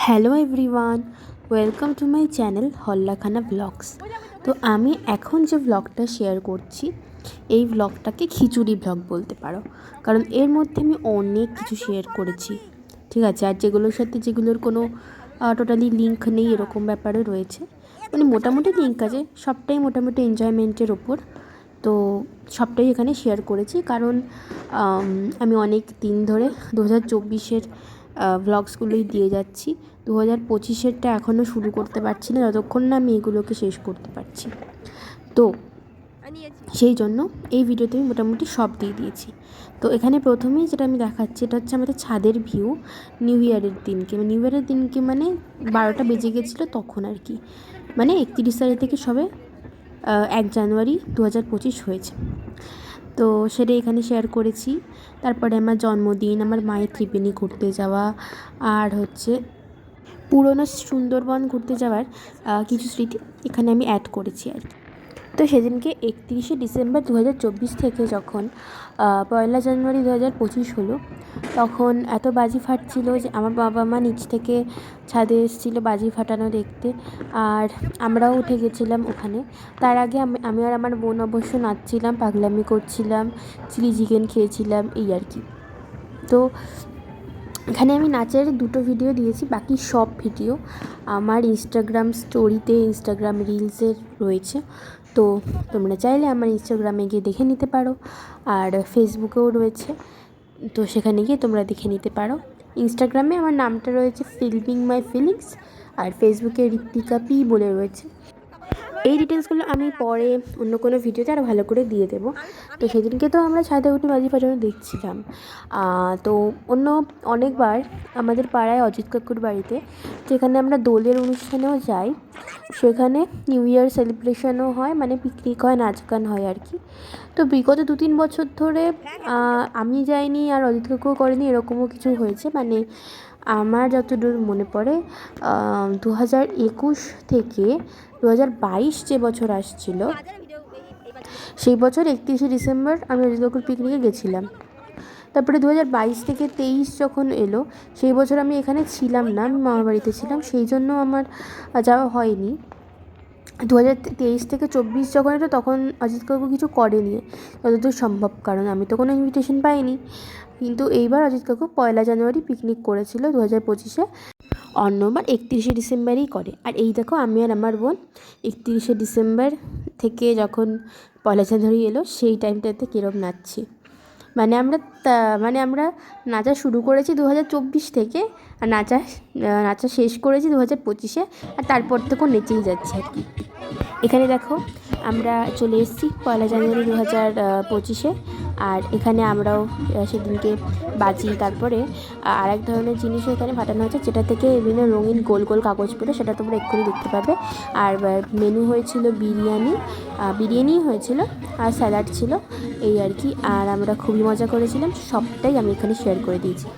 Hello everyone, welcome to my channel Hallakhana vlogs. তো আমি এখন যে ব্লগটা শেয়ার করছি, এই ব্লগটাকে খিচুড়ি ব্লগ বলতে পারো, কারণ এর মধ্যে আমি অনেক কিছু শেয়ার করেছি। ঠিক আছে, আর যেগুলোর সাথে যেগুলোর কোনো টোটালি লিঙ্ক নেই এরকম ব্যাপারও রয়েছে, মানে মোটামুটি লিঙ্ক আছে, সবটাই মোটামুটি এনজয়মেন্টের ওপর। তো সবটাই এখানে শেয়ার করেছি, কারণ আমি অনেক দিন ধরে 2024-এর ব্লগসগুলোই দিয়ে যাচ্ছি। 2025-এরটা এখনও শুরু করতে পারছি না, যতক্ষণ না আমি এগুলোকে শেষ করতে পারছি। তো সেই জন্য এই ভিডিওতে আমি মোটামুটি সব দিয়ে দিয়েছি। তো এখানে প্রথমেই যেটা আমি দেখাচ্ছি, এটা হচ্ছে আমাদের ছাদের ভিউ নিউ ইয়ারের দিনকে। নিউ ইয়ারের দিনকে মানে 12টা বেজে গেছিলো তখন আর কি, মানে 31 তারিখ থেকে সবে 1 জানুয়ারি 2025 হয়েছে। তো সেটা এখানে শেয়ার করেছি। তারপরে আমার জন্মদিন, আমার মায়ের ত্রিবেণী ঘুরতে যাওয়া, আর হচ্ছে পুরনো সুন্দরবন ঘুরতে যাওয়ার কিছু স্মৃতি এখানে আমি অ্যাড করেছি আর কি। তো সেদিনকে 31শে ডিসেম্বর 2024 থেকে যখন 1 জানুয়ারি 2025 হলো, তখন এত বাজি ফাটছিল যে আমার বাবা মা নিচ থেকে ছাদে এসেছিল বাজি ফাটানো দেখতে, আর আমরাও উঠে গেছিলাম ওখানে। তার আগে আমি আর আমার বোন অবশ্য নাচছিলাম, পাগলামি করছিলাম, চিলি চিকেন খেয়েছিলাম, এই আর কি। তো এখানে আমি নাচের 2টো ভিডিও দিয়েছি, বাকি সব ভিডিও আমার ইনস্টাগ্রাম স্টোরিতে, ইনস্টাগ্রাম রিলসের রয়েছে। তো তোমরা চাইলে আমার ইনস্টাগ্রামে গিয়ে দেখে নিতে পারো, আর ফেসবুকেও রয়েছে, তো সেখানে গিয়ে তোমরা দেখে নিতে পারো। ইনস্টাগ্রামে আমার নামটা রয়েছে ফিল্মিং মাই ফিলিংস, আর ফেসবুকে ঋত্বিকা পি বলে রয়েছে। এই ডিটেলসগুলো আমি পরে অন্য কোনো ভিডিওতে আরও ভালো করে দিয়ে দেবো। তো সেদিনকে তো আমরা ছাদে উঠে বাজি ফাটানো দেখছিলাম। তো অনেকবার আমাদের পাড়ায় অজিত কাকুর বাড়িতে, যেখানে আমরা দোলের অনুষ্ঠানেও যাই, সেখানে নিউ ইয়ার সেলিব্রেশনও হয়, মানে পিকনিক হয়, নাচ গান হয় আর কি। তো বিগত 2-3 বছর ধরে আমি যাইনি আর অজিত কাকুও করেনি, এরকমও কিছু হয়েছে। মানে আমার যতদূর মনে পড়ে 2021 থেকে 2022 যে বছর আসছিল, সেই বছর 31শে ডিসেম্বর আমি অজিত কাকুর পিকনিকে গেছিলাম। তারপরে 2022 থেকে 23 যখন এলো, সেই বছর আমি এখানে ছিলাম না, আমি মামার বাড়িতে ছিলাম, সেই জন্য আমার যাওয়া হয়নি। 2023 থেকে 24 যখন এলো, তখন অজিত কাকু কিছু করেনি যতদূর সম্ভব, কারণ আমি তো কোনো ইনভিটেশন পাইনি। কিন্তু এইবার অজিত কাকু 1 জানুয়ারি পিকনিক করেছিল 2025-এ, অন্যবার 31শে ডিসেম্বরেই করে। আর এই দেখো আমি আর আমার বোন 31শে ডিসেম্বর থেকে যখন 1 জানুয়ারি এলো, সেই টাইমটাতে কীরকম নাচছি। মানে আমরা নাচা শুরু করেছি 2024 থেকে, আর নাচা শেষ করেছি 2025-এ, আর তারপর থেকেও নেচেই যাচ্ছে আর কি। এখানে দেখো আমরা চলে এসেছি 1 জানুয়ারি 2025-এ, আর এখানে আমরাও সেদিনকে বাজি, তারপরে আরেক ধরনের জিনিসও এখানে ফাটানো হয়েছে, যেটা থেকে বিভিন্ন রঙিন গোল গোল কাগজ পেলো, সেটা তোমরা এক্ষুনি দেখতে পাবে। আর মেনু হয়েছিল বিরিয়ানি হয়েছিল, আর স্যালাড ছিল, এই আর কি। আর আমরা খুবই মজা করেছিলাম, সবটাই আমি এখানে শেয়ার করে দিয়েছি।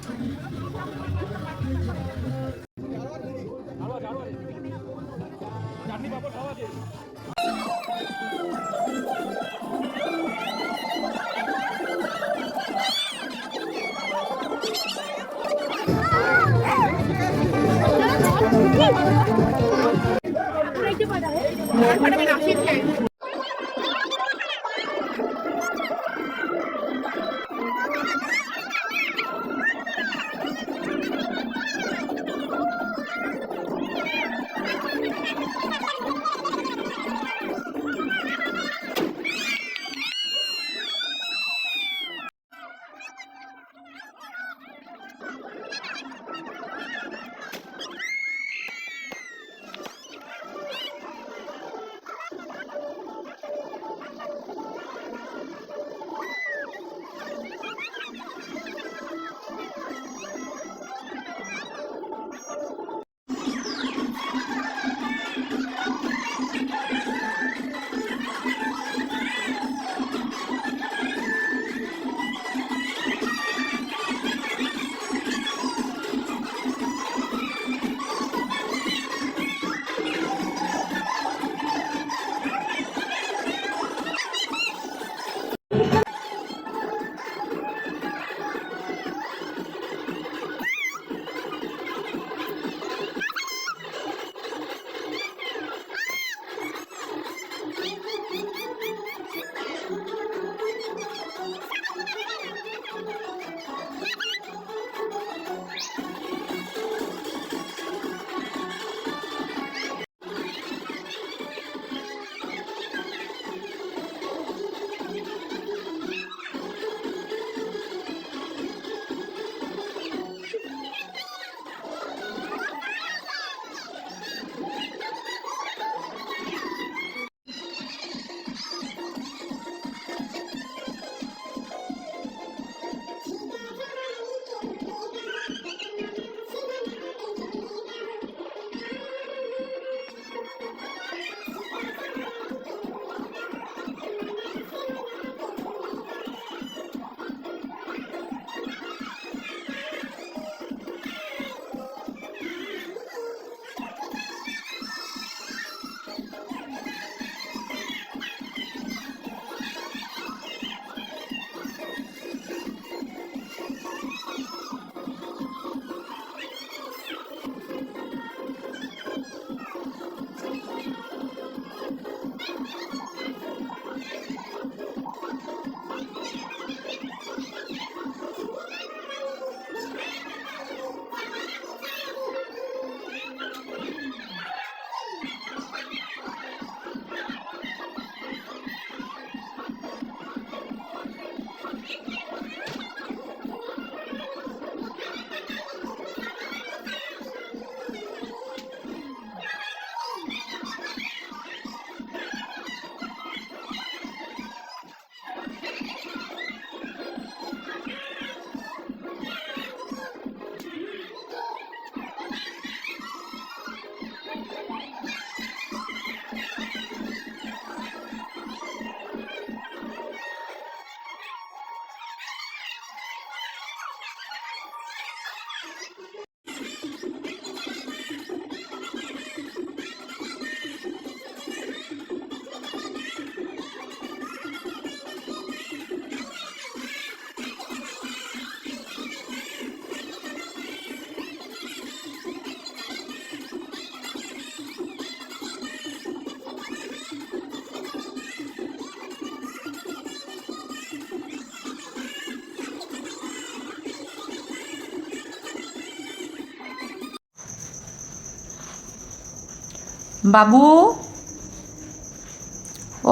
বাবু,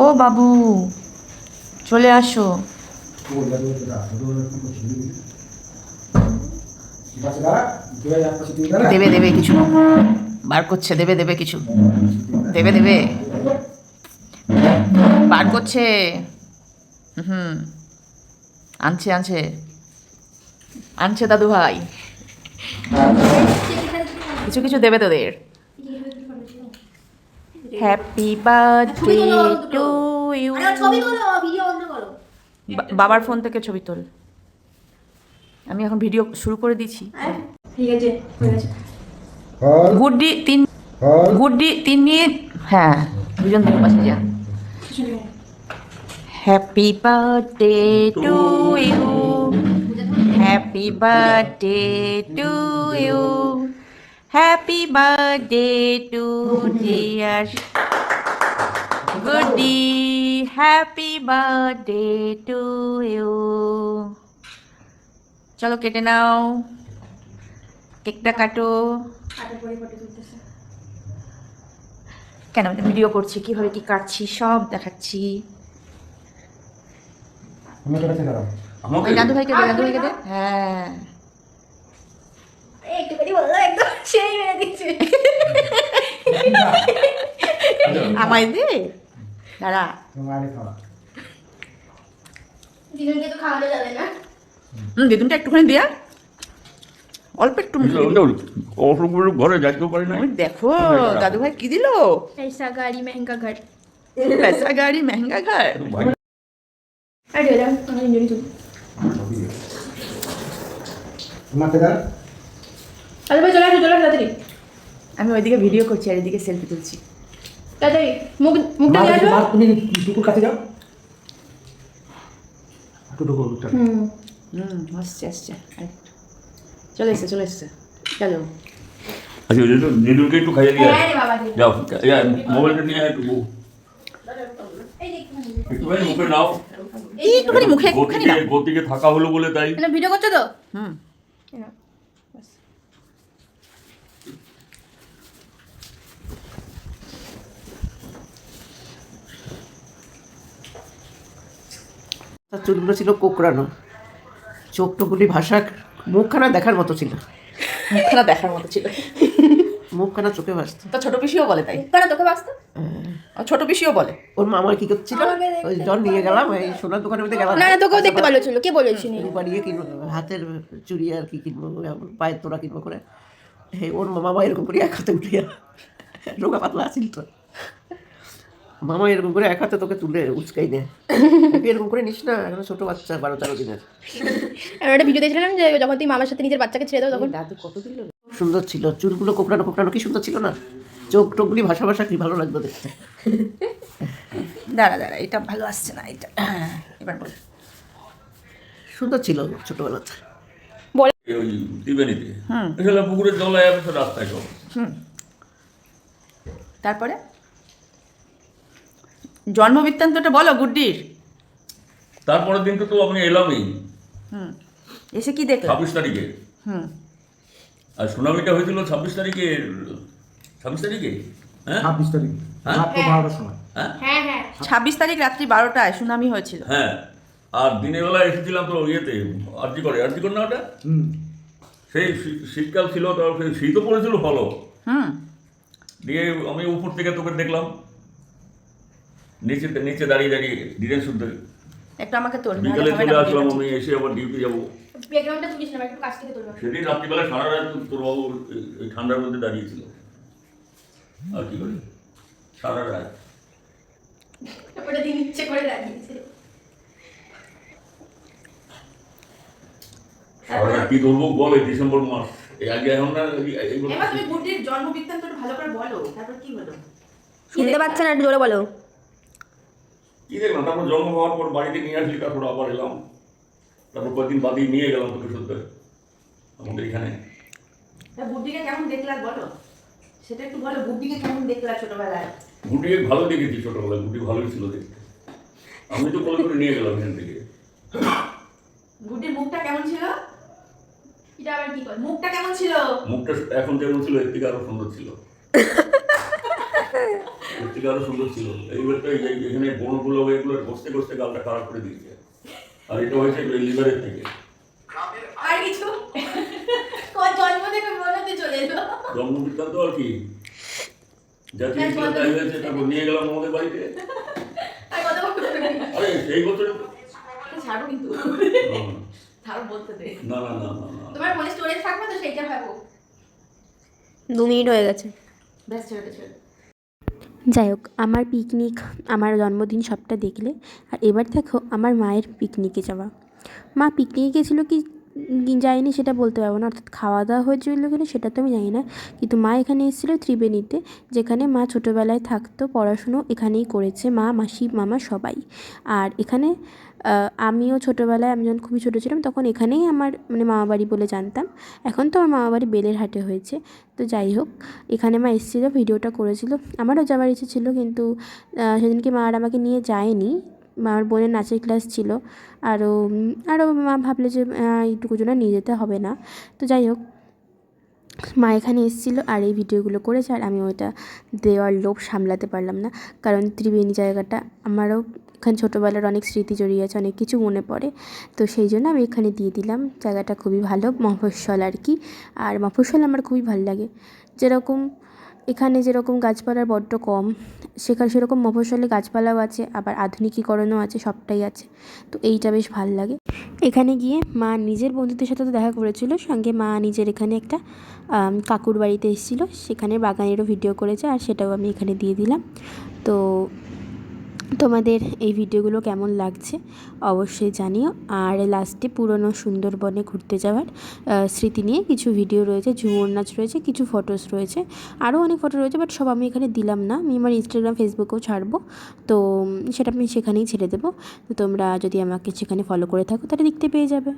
ও বাবু, চলে আসো। দেবে দেবে কিছু বার করছে, দেবে দেবে কিছু, দেবে দেবে বার করছে। হুম, আনছে আনছে আনছে দাদু ভাই, কিছু কিছু দেবে তোদের। Happy birthday to you. বাবার ফোন থেকে ছবি তোল। আমি এখন ভিডিও শুরু করে দিচ্ছি। গুড্ডি 3 মিনিট। হ্যাঁ, দুজন দুজন পাশে যান। Happy birthday to you, happy birthday to you, happy birthday to dear Guddi, happy birthday to you. চলো কেটে নাও, কেকটা কাটো। কেন আমি ভিডিও করছি, কিভাবে কি কাটছি সব দেখাচ্ছি। ওই দাদু ভাইকে দে, দাদু ভাইকে দে। হ্যাঁ, আমায় দে, দাঁড়া। দিদুনটা একটুখানি দিয়া, অল্প একটু ঘরে যাইতেও পারি না। দেখো দাদু ভাই কি দিল। ऐसा गाड़ी महंगा घर। पैसा गाड़ी महंगा घर। अरे यार मैं इंजरी तू। अरे भाई चला ताড়াতাড়ি। আমি ওইদিকে ভিডিও করছি আর এদিকে সেলফি তুলছি। তাড়াতাড়ি মুখটা নিয়ে আসো। তুমি টুকুর কাছে যাও। টুকু আসছে আসছে, চলে এসছে চলে এসছে। চলো আচ্ছা, নিদুলকে একটু খাইয়ে দিয়ে হ্যাঁ রে বাবা দে। যাও, মোবাইলটা নিয়ে একটু একটুখানি মুখে নাও। একটুখানি মুখে একটুখানি নাও। গতিকে থাকা হলো বলে তাই। মানে ভিডিও করছো তো? হুম, তার চুলগুলো ছিল কোকড়ানো, চোখ টোকগুলি ভাষা, মুখখানা দেখার মতো ছিল, মুখখানা দেখার মতো ছিল। মুখখানা চোখে ভাসত। তো ছোট পিসিও বলে তাই, কারা তোকে বাসতো? ছোট পিসিও বলে। ওর মামা কি করছিল, ওই জন নিয়ে গেলাম এই সোনার দোকানের মধ্যে গেলাম, না না তোকেও দেখতে ভালো ছিল, কে বলেছিনি? বাড়িয়ে কিনবো হাতের চুড়ি আর কি কিনবো, পায়ের তোরা কিনবো করে। ওর মামা এরকম করে এক হাতে উঠিয়া, রোগা পাতলা আছিল তো, মামা এরকম করে এক হাতে তোকে তুলে উচকাই নেয়, এরকম করে নিস না, এখন ছোট বাচ্চা 12-13 দিনের। আমি একটা ভিডিও দেখছিলাম যে যখন তুই মামার সাথে নিজের বাচ্চাকে ছেড়ে দাও তখন দাদু কত দিল। সুন্দর ছিল, চুলগুলো কোকড়ানো কোকড়ানো, কি সুন্দর ছিল না, চোখ টোকগুলি ভাষা ভাষা কি ভালো লাগতো দেখতে। দাঁড়া দাঁড়া, এটা ভালো আসছে না, এটা এবার বল। সুন্দর ছিল ছোটবেলাতে। ওই ত্রিবেণীতে এখানে পুকুরের জলায় রাস্তায় সব। তারপরে জন্ম বৃত্তান্তটা বলো গুড্ডির। তারপরের দিন তো আমি এলামই এসে কি দেখলাম? 26 তারিখে। হুম, আর সুনামিটা হয়েছিল 26 তারিখে। 26 তারিখে? হ্যাঁ 26 তারিখ হ্যাঁ? রাত 12টার সময়। হ্যাঁ হ্যাঁ হ্যাঁ 26 তারিখ রাত্রি 12টায় সুনামি হয়েছিল। হ্যাঁ। আর দিনের বেলা এসেছিলাম তো ইয়েতে আরজি করে না ওটা। সেই শীতকাল ছিল, তারপর সেই শীতও পড়েছিল ভালো। হুম, দিয়ে আমি উপর থেকে তোকে দেখলাম নিচে দাঁড়িয়ে দাঁড়িয়ে দিনের শুদ্ধ। একটু আমাকে তোল। বিকালে চলে আসলাম আমি, এসে আবার ডিউটি যাবো। ব্যাকগ্রাউন্ডটা তুলিস না, একটু কাছ থেকে তুলবা। সেদিন রাত্রিবেলা সারা রাত তোর বাবু এই ঠান্ডার মধ্যে দাঁড়িয়েছিল। আর কি করি সারা রাত। ওটা দিন ইচ্ছে করে লাগিয়েছে। সারা রাত কি ধরবো বলে, ডিসেম্বর মাস এই আগে এখন না এইগুলো। এবার তুমি গুড্ডির জন্ম বৃত্তান্তটা ভালো করে বলো, তারপর কি হলো? শুনতে পাচ্ছেন না, একটু জোরে বলো। কি দেখলাম, তারপর জন্ম হওয়ার পর বাড়িতে নিয়ে আসলি, তারপর আবার এলাম, তারপর কয়েকদিন বাদই নিয়ে গেলাম তোকে সত্যি আমাদের এখানে। গুড্ডিকে কেমন দেখলা বলো, সেটা একটু বলো। গুড্ডিকে কেমন দেখলা ছোটবেলায়? গুটিকে ভালো দেখেছি ছোটবেলায়, গুটি ভালোই ছিল দেখতে। আমি তো কোলে করে নিয়ে গেলাম এখান থেকে। গুড্ডির মুখটা কেমন ছিল? এটা আবার কি করে? মুখটা কেমন ছিল? মুখটা এখন যেমন ছিল এর থেকে আরো সুন্দর ছিল। সত্যিকার আরো সুন্দর ছিল। এইবারটা এখানে বনগুলো এগুলো কষতে কষতে গালটা খারাপ করে দিয়েছে। আর এটা হয়েছে লিভারের থেকে। আর কিছু জন্ম থেকে মনে চলে এলো। জন্ম বৃত্তান্ত আর কি যা চেয়েছিল তাই হয়েছে। তারপর নিয়ে গেলাম আমাদের বাড়িতে। আর কত আরে সেই বছর ছাড়ো কিন্তু হুম। ছাড়ো বলতে দে। না না না না না তোমার মনে স্টোরেজ থাকবে তো সেইটা ভাবো। 2 মিনিট হয়ে গেছে। ব্যাস ছেড়ে দে, ছেড়ে দে। যাই হোক, আমার পিকনিক, আমার জন্মদিন সবটা দেখলে। আর এবার দেখো আমার মায়ের পিকনিকে যাওয়া। মা পিকনিকে গেছিলো কি যায়নি সেটা বলতে পারবো না, অর্থাৎ খাওয়া দাওয়া হয়েছিল কিনা সেটা তো আমি জানি না। কিন্তু মা এখানে এসেছিলো ত্রিবেণীতে, যেখানে মা ছোটোবেলায় থাকতো, পড়াশুনো এখানেই করেছে, মা মাসি মামা সবাই। আর এখানে আমিও ছোটোবেলায়, আমি যখন খুবই ছোটো ছিলাম তখন এখানেই আমার মানে মামাবাড়ি বলে জানতাম। এখন তো আমার মামাবাড়ি বেলেরহাটে হয়েছে। তো যাই হোক, এখানে মা এসেছিলো, ভিডিওটা করেছিল। আমারও যাওয়ার ইচ্ছে ছিল, কিন্তু সেদিনকে মা আর আমাকে নিয়ে যায়নি। আমার বোনের নাচের ক্লাস ছিল। আরও মা ভাবলে যে এইটুকু জন্য নিয়ে যেতে হবে না। তো যাই হোক, মা এখানে এসেছিলো আর এই ভিডিওগুলো করেছে, আর আমি ওইটা দেওয়ার লোভ সামলাতে পারলাম না। কারণ ত্রিবেণী জায়গাটা আমারও, এখানে ছোটোবেলার অনেক স্মৃতি জড়িয়ে আছে, অনেক কিছু মনে পড়ে। তো সেই জন্য আমি এখানে দিয়ে দিলাম। জায়গাটা খুবই ভালো, মফস্বল আর কি। আর মফস্বল আমার খুবই ভালো লাগে। যেরকম এখানে যেরকম গাছপালার বড্ড কম, সেখানে সেরকম মফস্বলে গাছপালাও আছে, আবার আধুনিকীকরণও আছে, সবটাই আছে। তো এইটা বেশ ভাল লাগে। এখানে গিয়ে মা নিজের বন্ধুদের সাথে তো দেখা করেছিল, সঙ্গে মা নিজের এখানে একটা কাকুর বাড়িতে এসেছিলো, সেখানে বাগানেরও ভিডিও করেছে, আর সেটাও আমি এখানে দিয়ে দিলাম। তো তোমাদের এই ভিডিওগুলো কেমন লাগছে অবশ্যই জানিও। আর লাস্টে পুরনো সুন্দরবনে ঘুরতে যাওয়ার স্মৃতি নিয়ে কিছু ভিডিও রয়েছে, ঝুমুর নাচ রয়েছে, কিছু ফটোস রয়েছে, আরও অনেক ফটো রয়েছে, বাট সব আমি এখানে দিলাম না। আমি আমার ইনস্টাগ্রাম ফেসবুকেও ছাড়বো, তো সেটা আমি সেখানেই ছেড়ে দেবো। তো তোমরা যদি আমাকে সেখানে ফলো করে থাকো তাহলে দেখতে পেয়ে যাবে।